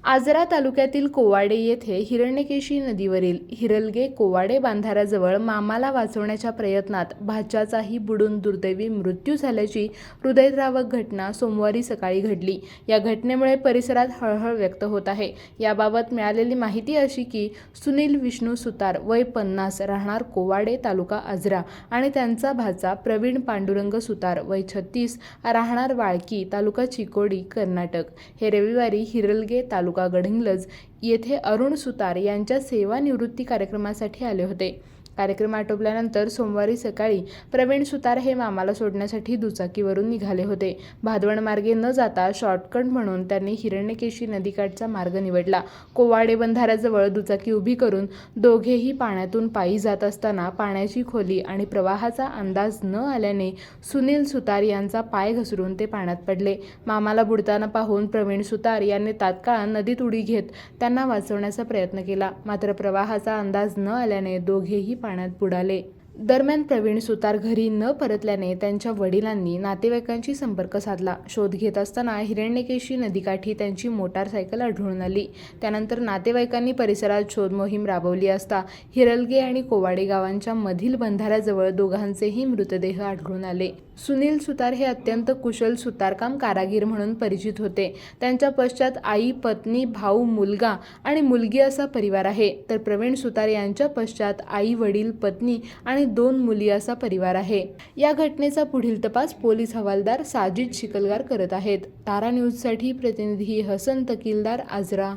आजरा तालुक्यातील कोवाडे येथे हिरण्यकेशी नदीवरील हिरलगे कोवाडे बांधाऱ्याजवळ मामाला वाचवण्याच्या प्रयत्नात भाच्याचाही बुडून दुर्दैवी मृत्यू झाल्याची हृदयद्रावक घटना सोमवारी सकाळी घडली। या घटनेमुळे परिसरात हळहळ व्यक्त होत आहे। याबाबत मिळालेली माहिती अशी की सुनील विष्णू सुतार वय 50 राहणार कोवाडे तालुका आजरा आणि त्यांचा भाचा प्रवीण पांडुरंग सुतार वय 36 राहणार वाळकी तालुका चिकोडी कर्नाटक हे रविवारी हिरलगे तालुका गडहिंग्लज येथे अरुण सुतार यांच्या सेवानिवृत्ती कार्यक्रमासाठी आले होते। कार्यक्रम आटोपल्यानंतर सोमवारी सकाळी प्रवीण सुतार हे मामाला सोडण्यासाठी दुचाकीवरून निघाले होते। भादवण मार्गे न जाता शॉर्टकट म्हणून त्यांनी हिरण्यकेशी नदीकाठचा मार्ग निवडला। कोवाडे बंधाऱ्याजवळ दुचाकी उभी करून दोघेही पाण्यातून पायी जात असताना पाण्याची खोली आणि प्रवाहाचा अंदाज न आल्याने सुनील सुतार यांचा पाय घसरून ते पाण्यात पडले। मामाला बुडताना पाहून प्रवीण सुतार यांनी तात्काळ नदीत उडी घेत त्यांना वाचवण्याचा प्रयत्न केला, मात्र प्रवाहाचा अंदाज न आल्याने दोघेही पाण्यात बुडाले। दरम्यान प्रवीण सुतार घरी न परतल्याने त्यांच्या वडिलांनी नातेवाईकांशी संपर्क साधला। शोध घेत असताना हिरण्यकेशी नदीकाठी त्यांची मोटारसायकल आढळून आली। त्यानंतर नातेवाईकांनी परिसरात शोध मोहीम राबवली असता हिरलगे आणि कोवाडे गावांच्या मधील बंधाऱ्याजवळ दोघांचेही मृतदेह आढळून आले। सुनील सुतार हे अत्यंत कुशल सुतारकाम कारागीर म्हणून परिचित होते। त्यांच्या पश्चात आई, पत्नी, भाऊ, मुलगा आणि मुलगी असा परिवार आहे, तर प्रवीण सुतार यांच्या पश्चात आई, वडील, पत्नी आणि 2 मुली असा परिवार आहे। या घटनेचा पुढील तपास पोलीस हवालदार साजिद शिकलगार करत आहेत। तारा न्यूजसाठी प्रतिनिधी हसन तकीलदार, आजरा।